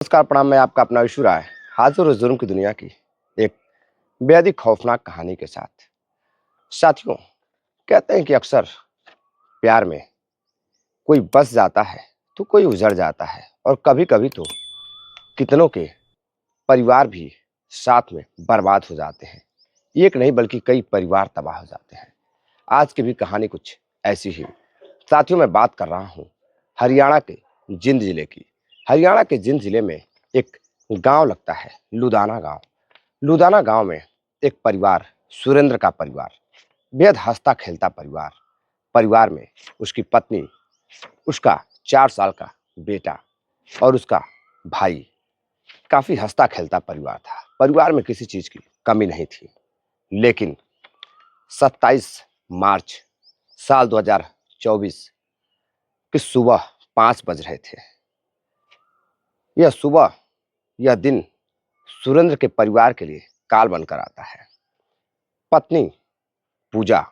नमस्कार, प्रणाम। मैं आपका अपना विशु राय हाजिर हूं जुर्म की दुनिया की एक बेहद ही खौफनाक कहानी के साथ। साथियों, कहते हैं कि अक्सर प्यार में कोई बस जाता है तो कोई उजड़ जाता है, और कभी-कभी तो कितनों के परिवार भी साथ में बर्बाद हो जाते हैं। एक नहीं बल्कि कई परिवार तबाह हो जाते हैं। आज की भी कहानी कुछ ऐसी ही। साथियों, मैं बात कर रहा हूं हरियाणा के जिंद जिले की। हरियाणा के जिंद जिले में एक गांव लगता है, लुधाना गांव। लुधाना गांव में एक परिवार, सुरेंद्र का परिवार, बेहद हंसता खेलता परिवार। परिवार में उसकी पत्नी, उसका 4 साल का बेटा और उसका भाई। काफी हंसता खेलता परिवार था। परिवार में किसी चीज की कमी नहीं थी। लेकिन 27 मार्च साल 2024 की सुबह 5 बज रहे थे। यह सुबह, यह दिन सुरेंद्र के परिवार के लिए काल बनकर आता है। पत्नी पूजा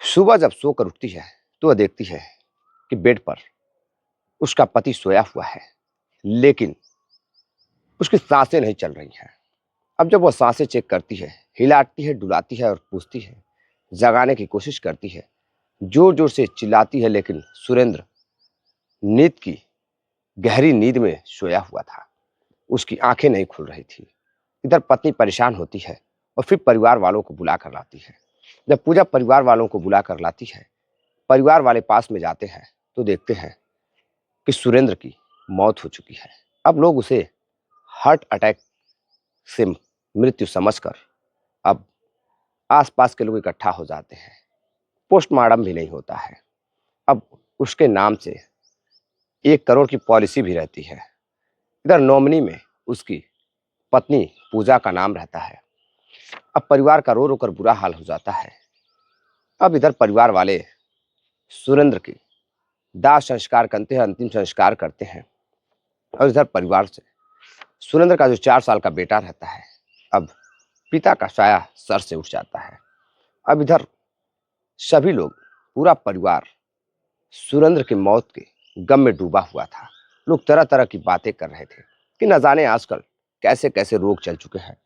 सुबह जब सोकर उठती है तो वह देखती है कि बेड पर उसका पति सोया हुआ है, लेकिन उसकी सांसें नहीं चल रही हैं। अब जब वह सांसें चेक करती है, हिलाती है, डुलाती है और पूछती है, जगाने की कोशिश करती है, जोर जोर से चिल्लाती है, लेकिन सुरेंद्र नींद की गहरी नींद में सोया हुआ था। उसकी आंखें नहीं खुल रही थी। इधर पत्नी परेशान होती है और फिर परिवार वालों को बुला कर लाती है। जब पूजा परिवार वालों को बुला कर लाती है, परिवार वाले पास में जाते हैं तो देखते हैं कि सुरेंद्र की मौत हो चुकी है। अब लोग उसे हार्ट अटैक से मृत्यु समझकर अब आसपास के लोग इकट्ठा हो जाते हैं। पोस्टमार्टम भी नहीं होता है। अब उसके नाम से 1 करोड़ की पॉलिसी भी रहती है। इधर नॉमिनी में उसकी पत्नी पूजा का नाम रहता है। अब परिवार का रो रो कर बुरा हाल हो जाता है। अब इधर परिवार वाले सुरेंद्र की दाह संस्कार करते हैं, अंतिम संस्कार करते हैं। और इधर परिवार से सुरेंद्र का जो 4 साल का बेटा रहता है, अब पिता का साया सर से उठ जाता है। अब इधर सभी लोग, पूरा परिवार सुरेंद्र की मौत के गम में डूबा हुआ था। लोग तरह तरह की बातें कर रहे थे कि न जाने आजकल कैसे कैसे रोग चल चुके हैं।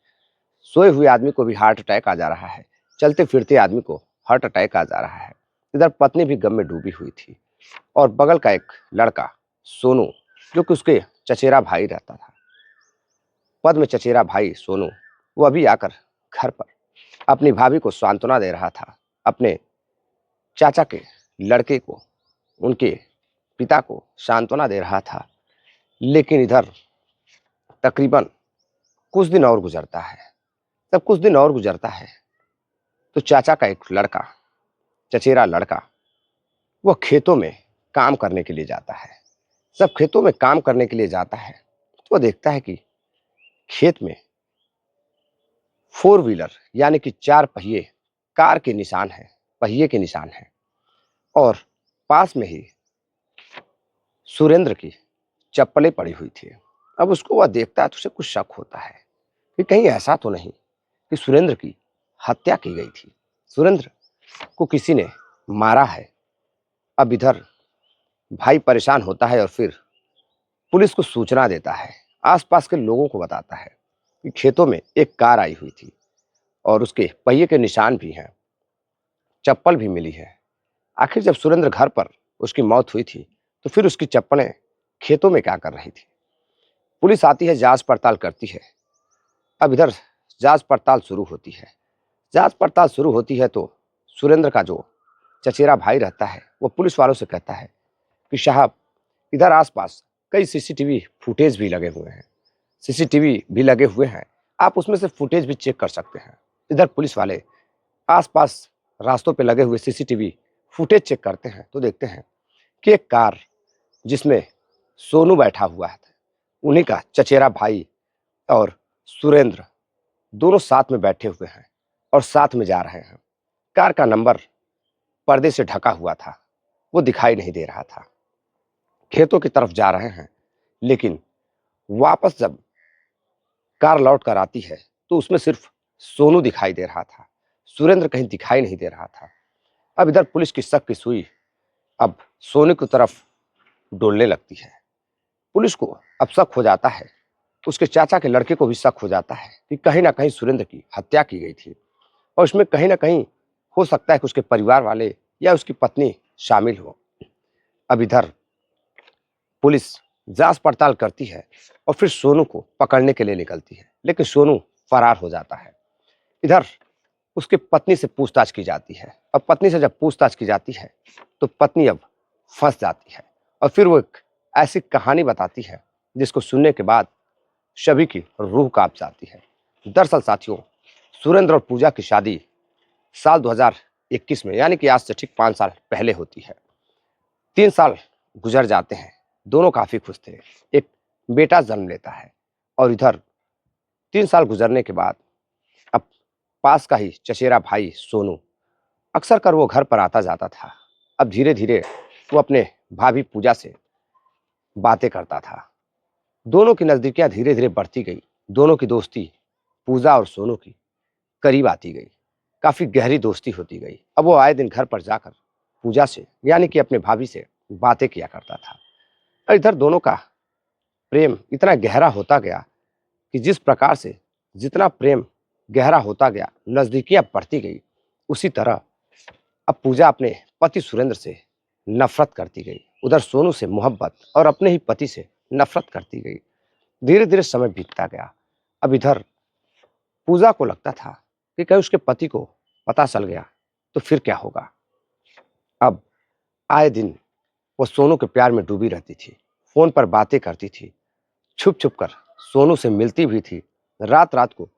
सोए हुए आदमी को भी हार्ट अटैक आ जा रहा है, चलते फिरते आदमी को हार्ट अटैक आ जा रहा है। इधर पत्नी भी गम में डूबी हुई थी, और बगल का एक लड़का सोनू, जो कि उसके चचेरा भाई रहता था, पद में चचेरा भाई सोनू, वो अभी आकर घर पर अपनी भाभी को सांत्वना दे रहा था। अपने चाचा के लड़के को, उनके पिता को सांत्वना दे रहा था। लेकिन इधर तकरीबन कुछ दिन और गुजरता है। जब कुछ दिन और गुजरता है तो चाचा का एक लड़का, चचेरा लड़का, वह खेतों में काम करने के लिए जाता है। जब खेतों में काम करने के लिए जाता है तो वह देखता है कि खेत में 4 व्हीलर यानी कि 4 पहिए कार के निशान हैं, पहिए के निशान हैं। और पास में ही सुरेंद्र की चप्पलें पड़ी हुई थी। अब उसको वह देखता है तो उसे कुछ शक होता है कि कहीं ऐसा तो नहीं कि सुरेंद्र की हत्या की गई थी, सुरेंद्र को किसी ने मारा है। अब इधर भाई परेशान होता है और फिर पुलिस को सूचना देता है। आसपास के लोगों को बताता है कि खेतों में एक कार आई हुई थी और उसके पहिए के निशान भी हैं, चप्पल भी मिली है। आखिर जब सुरेंद्र घर पर उसकी मौत हुई थी तो फिर उसकी चप्पलें खेतों में क्या कर रही थी? पुलिस आती है, जांच पड़ताल करती है। अब इधर जांच पड़ताल शुरू होती है। जांच पड़ताल शुरू होती है तो सुरेंद्र का जो चचेरा भाई रहता है वो पुलिस वालों से कहता है कि साहब, इधर आसपास कई सीसीटीवी फुटेज भी लगे हुए हैं, सीसीटीवी भी लगे हुए हैं, आप उसमें से फुटेज भी चेक कर सकते हैं। इधर पुलिस वाले आसपास रास्तों पे लगे हुए सीसीटीवी फुटेज चेक करते हैं तो देखते हैं कि एक कार जिसमें सोनू बैठा हुआ है, उन्हीं का चचेरा भाई और सुरेंद्र दोनों साथ में बैठे हुए हैं और साथ में जा रहे हैं। कार का नंबर पर्दे से ढका हुआ था, वो दिखाई नहीं दे रहा था। खेतों की तरफ जा रहे हैं, लेकिन वापस जब कार लौट कर आती है तो उसमें सिर्फ सोनू दिखाई दे रहा था, सुरेंद्र कहीं दिखाई नहीं दे रहा था। अब इधर पुलिस की शक की सुई अब सोनू की तरफ डोलने लगती है। पुलिस को अब शक हो जाता है, उसके चाचा के लड़के को भी शक हो जाता है कि कहीं ना कहीं सुरेंद्र की हत्या की गई थी और उसमें कहीं ना कहीं हो सकता है कि उसके परिवार वाले या उसकी पत्नी शामिल हो। अब इधर पुलिस जांच पड़ताल करती है और फिर सोनू को पकड़ने के लिए निकलती है, लेकिन सोनू फरार हो जाता है। इधर उसकी पत्नी से पूछताछ की जाती है। अब पत्नी से जब पूछताछ की जाती है तो पत्नी अब फंस जाती है और फिर वो एक ऐसी कहानी बताती है जिसको सुनने के बाद सभी की रूह कांप जाती है। दरअसल साथियों, सुरेंद्र और पूजा की शादी साल 2021 में, यानी कि आज से ठीक 5 साल पहले होती है। 3 साल गुजर जाते हैं, दोनों काफी खुश थे। एक बेटा जन्म लेता है और इधर 3 साल गुजरने के बाद अब पास का ही चचेरा भाई सोनू अक्सर कर वो घर पर आता जाता था। अब धीरे धीरे वो अपने भाभी पूजा से बातें करता था। दोनों की नजदीकियां धीरे धीरे बढ़ती गई। दोनों की दोस्ती पूजा और सोनू की करीब आती गई, काफी गहरी दोस्ती होती गई। अब वो आए दिन घर पर जाकर पूजा से, यानी कि अपने भाभी से बातें किया करता था और इधर दोनों का प्रेम इतना गहरा होता गया कि जिस प्रकार से जितना प्रेम गहरा होता गया, नजदीकियां बढ़ती गई, उसी तरह अब पूजा अपने पति सुरेंद्र से नफरत करती गई। उधर सोनू से मोहब्बत और अपने ही पति से नफरत करती गई। धीरे धीरे समय बीतता गया। अब इधर पूजा को लगता था कि कहीं उसके पति को पता चल गया तो फिर क्या होगा। अब आए दिन वो सोनू के प्यार में डूबी रहती थी, फोन पर बातें करती थी, छुप छुप कर सोनू से मिलती भी थी, रात रात को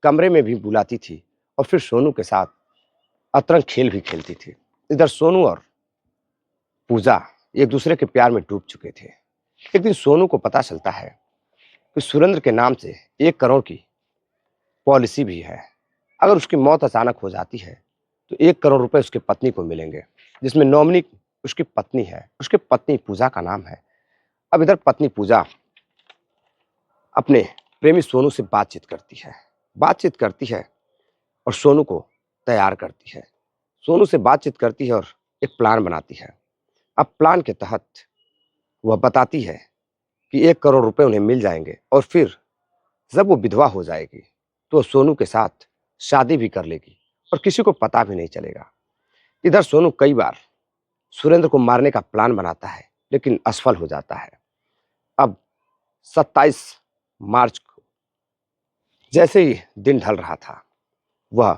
कमरे में भी बुलाती थी और फिर सोनू के साथ अतरंग खेल भी खेलती थी। इधर सोनू और पूजा एक दूसरे के प्यार में डूब चुके थे। एक दिन सोनू को पता चलता है कि सुरेंद्र के नाम से 1 करोड़ की पॉलिसी भी है। अगर उसकी मौत अचानक हो जाती है तो 1 करोड़ रुपए उसकी पत्नी को मिलेंगे, जिसमें नॉमिनी उसकी पत्नी है। उसकी पत्नी पूजा का नाम है। अब इधर पत्नी पूजा अपने प्रेमी सोनू से बातचीत करती है और सोनू को तैयार करती है। सोनू से बातचीत करती है और एक प्लान बनाती है। अब प्लान के तहत वह बताती है कि 1 करोड़ रुपए उन्हें मिल जाएंगे और फिर जब वो विधवा हो जाएगी तो सोनू के साथ शादी भी कर लेगी और किसी को पता भी नहीं चलेगा। इधर सोनू कई बार सुरेंद्र को मारने का प्लान बनाता है, लेकिन असफल हो जाता है। अब 27 मार्च को जैसे ही दिन ढल रहा था, वह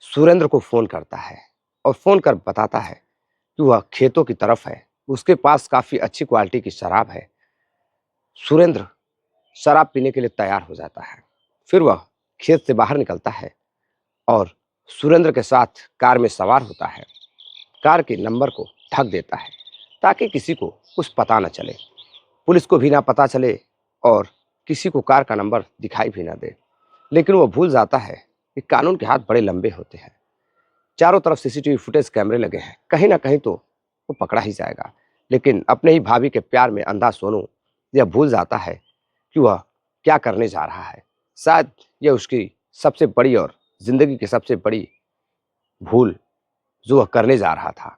सुरेंद्र को फोन करता है और फोन कर बताता है कि वह खेतों की तरफ है, उसके पास काफी अच्छी क्वालिटी की शराब है। सुरेंद्र शराब पीने के लिए तैयार हो जाता है। फिर वह खेत से बाहर निकलता है और सुरेंद्र के साथ कार में सवार होता है। कार के नंबर को ढक देता है ताकि किसी को कुछ पता न चले, पुलिस को भी ना पता चले और किसी को कार का नंबर दिखाई भी ना दे। लेकिन वो भूल जाता है कि कानून के हाथ बड़े लंबे होते हैं। चारों तरफ सीसीटीवी फुटेज कैमरे लगे हैं, कहीं ना कहीं तो वो पकड़ा ही जाएगा। लेकिन अपने ही भाभी के प्यार में अंधा सोनू यह भूल जाता है कि वह क्या करने जा रहा है। शायद यह उसकी सबसे बड़ी और जिंदगी की सबसे बड़ी भूल जो वह करने जा रहा था।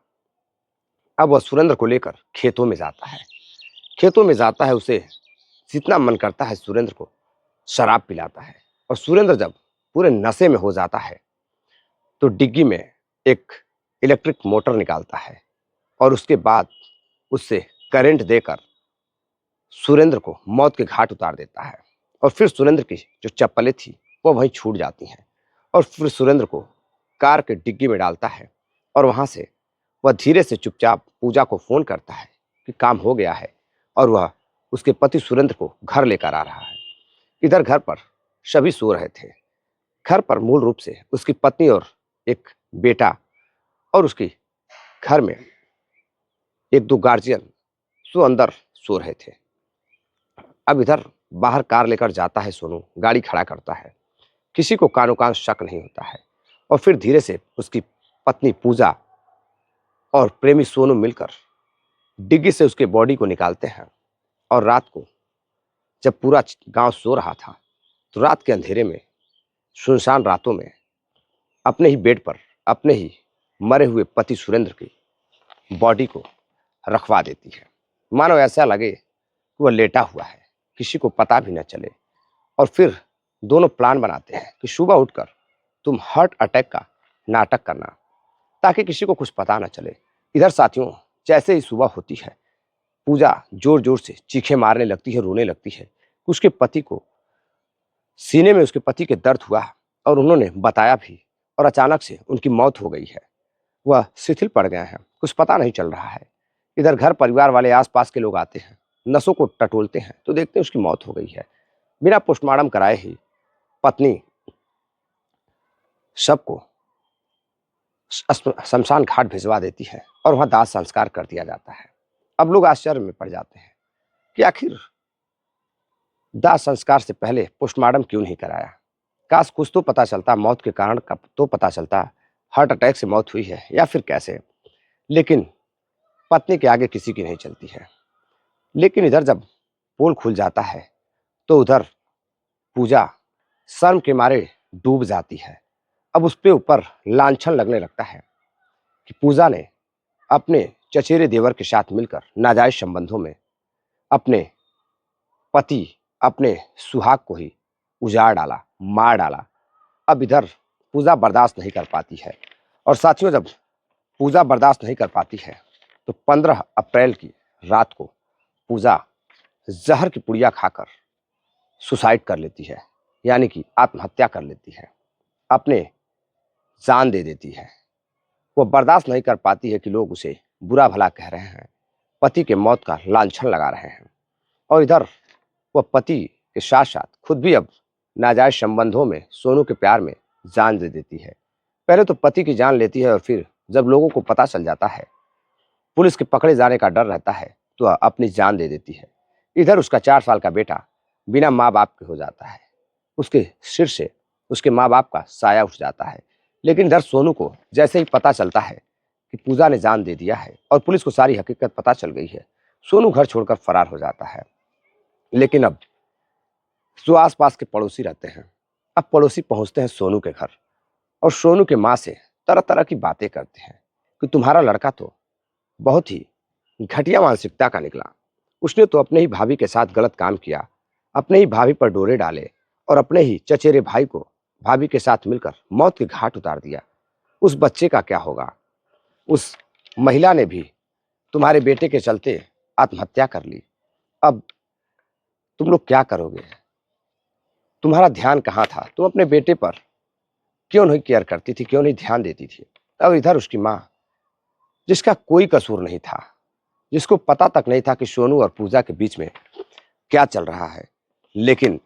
अब वह सुरेंद्र को लेकर खेतों में जाता है। खेतों में जाता है, उसे जितना मन करता है सुरेंद्र को शराब पिलाता है और सुरेंद्र जब पूरे नशे में हो जाता है तो डिग्गी में एक इलेक्ट्रिक मोटर निकालता है और उसके बाद उससे करंट देकर सुरेंद्र को मौत के घाट उतार देता है। और फिर सुरेंद्र की जो चप्पलें थी वो वहीं छूट जाती हैं और फिर सुरेंद्र को कार के डिग्गी में डालता है और वहां से वह धीरे से चुपचाप पूजा को फोन करता है कि काम हो गया है और वह उसके पति सुरेंद्र को घर लेकर आ रहा है। इधर घर पर सभी सो रहे थे। घर पर मूल रूप से उसकी पत्नी और एक बेटा और उसकी घर में 1-2 गार्जियन सो अंदर सो रहे थे। अब इधर बाहर कार लेकर जाता है सोनू, गाड़ी खड़ा करता है। किसी को कानो कान शक नहीं होता है और फिर धीरे से उसकी पत्नी पूजा और प्रेमी सोनू मिलकर डिग्गी से उसके बॉडी को निकालते हैं। और रात को जब पूरा गांव सो रहा था तो रात के अंधेरे में, सुनसान रातों में, अपने ही बेड पर अपने ही मरे हुए पति सुरेंद्र की बॉडी को रखवा देती है। मानो ऐसा लगे कि वह लेटा हुआ है, किसी को पता भी न चले। और फिर दोनों प्लान बनाते हैं कि सुबह उठकर तुम हार्ट अटैक का नाटक करना, ताकि किसी को कुछ पता न चले। इधर साथियों, जैसे ही सुबह होती है, पूजा जोर जोर से चीखें मारने लगती है, रोने लगती है। उसके पति को सीने में उसके पति के दर्द हुआ और उन्होंने बताया भी, और अचानक से उनकी मौत हो गई है। वह शिथिल पड़ गए हैं, कुछ पता नहीं चल रहा है। इधर घर परिवार वाले, आसपास के लोग आते हैं, नसों को टटोलते हैं तो देखते हैं उसकी मौत हो गई है। बिना पोस्टमार्टम कराए ही पत्नी शव को शमशान घाट भिजवा देती है और वहां दाह संस्कार कर दिया जाता है। अब लोग आश्चर्य में पड़ जाते हैं कि आखिर दाह संस्कार से पहले पोस्टमार्टम क्यों नहीं कराया। काश कुछ तो पता चलता, मौत के कारण का तो पता चलता, हार्ट अटैक से मौत हुई है या फिर कैसे। लेकिन पत्नी के आगे किसी की नहीं चलती है। लेकिन इधर जब पोल खुल जाता है तो उधर पूजा शर्म के मारे डूब जाती है। अब उस पे ऊपर लांछन लगने लगता है कि पूजा ने अपने चचेरे देवर के साथ मिलकर नाजायज संबंधों में अपने पति, अपने सुहाग को ही उजाड़ डाला, मार डाला। अब इधर पूजा बर्दाश्त नहीं कर पाती है। और साथियों, जब पूजा बर्दाश्त नहीं कर पाती है तो 15 अप्रैल की रात को पूजा जहर की पुड़िया खाकर सुसाइड कर लेती है, यानी कि आत्महत्या कर लेती है, अपने जान दे देती है। वो बर्दाश्त नहीं कर पाती है कि लोग उसे बुरा भला कह रहे हैं, पति के मौत का लांछन लगा रहे हैं। और इधर वह पति के साथ साथ खुद भी अब नाजायज संबंधों में, सोनू के प्यार में जान दे देती है। पहले तो पति की जान लेती है और फिर जब लोगों को पता चल जाता है, पुलिस के पकड़े जाने का डर रहता है, तो अपनी जान दे देती है। इधर उसका 4 साल का बेटा बिना माँ बाप के हो जाता है। उसके सिर से उसके माँ बाप का साया उठ जाता है। लेकिन इधर सोनू को जैसे ही पता चलता है कि पूजा ने जान दे दिया है और पुलिस को सारी हकीकत पता चल गई है, सोनू घर छोड़कर फरार हो जाता है। लेकिन अब जो आसपास के पड़ोसी रहते हैं, अब पड़ोसी पहुंचते हैं सोनू के घर और सोनू के माँ से तरह तरह की बातें करते हैं कि तुम्हारा लड़का तो बहुत ही घटिया मानसिकता का निकला। उसने तो अपने ही भाभी के साथ गलत काम किया, अपने ही भाभी पर डोरे डाले और अपने ही चचेरे भाई को भाभी के साथ मिलकर मौत के घाट उतार दिया। उस बच्चे का क्या होगा? उस महिला ने भी तुम्हारे बेटे के चलते आत्महत्या कर ली। अब तुम लोग क्या करोगे? तुम्हारा ध्यान कहाँ था? तुम अपने बेटे पर क्यों नहीं केयर करती थी, क्यों नहीं ध्यान देती थी? अब इधर उसकी माँ, जिसका कोई कसूर नहीं था, जिसको पता तक नहीं था कि सोनू और पूजा के बीच में क्या चल रहा है, लेकिन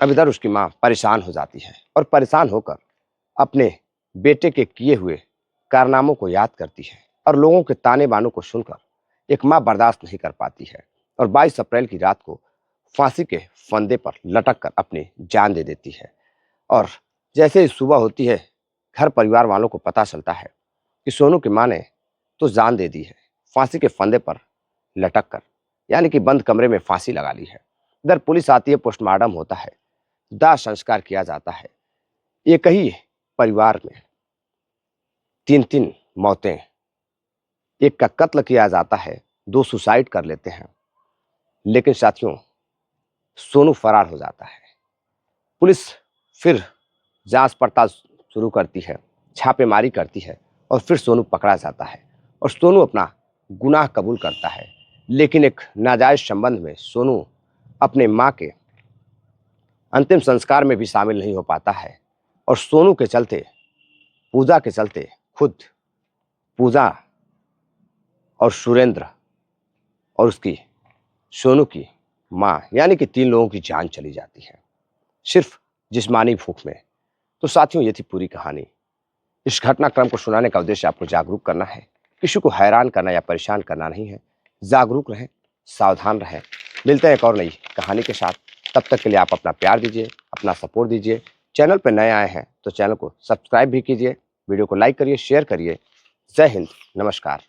अब इधर उसकी माँ परेशान हो जाती है और परेशान होकर अपने बेटे के किए हुए कारनामों को याद करती है और लोगों के ताने बानों को सुनकर एक माँ बर्दाश्त नहीं कर पाती है और 22 अप्रैल की रात को फांसी के फंदे पर लटक कर अपनी जान दे देती है। और जैसे ही सुबह होती है, घर परिवार वालों को पता चलता है कि सोनू की माँ ने तो जान दे दी है, फांसी के फंदे पर लटक कर, यानी कि बंद कमरे में फांसी लगा ली है। इधर पुलिस आती है, पोस्टमार्टम होता है, दाह संस्कार किया जाता है। एक ही परिवार में 3-3 मौतें, एक का कत्ल किया जाता है, 2 सुसाइड कर लेते हैं। लेकिन साथियों, सोनू फरार हो जाता है। पुलिस फिर जांच पड़ताल शुरू करती है, छापेमारी करती है और फिर सोनू पकड़ा जाता है और सोनू अपना गुनाह कबूल करता है। लेकिन एक नाजायज संबंध में सोनू अपने माँ के अंतिम संस्कार में भी शामिल नहीं हो पाता है और सोनू के चलते, पूजा के चलते, खुद पूजा और सुरेंद्र और उसकी सोनू की माँ, यानी कि 3 लोगों की जान चली जाती है, सिर्फ जिस्मानी भूख में। तो साथियों, ये थी पूरी कहानी। इस घटनाक्रम को सुनाने का उद्देश्य आपको जागरूक करना है, किसी को हैरान करना या परेशान करना नहीं है। जागरूक रहें, सावधान रहें। मिलते हैं एक और नई कहानी के साथ। तब तक के लिए आप अपना प्यार दीजिए, अपना सपोर्ट दीजिए। चैनल पर नए आए हैं तो चैनल को सब्सक्राइब भी कीजिए, वीडियो को लाइक करिए, शेयर करिए। जय हिंद, नमस्कार।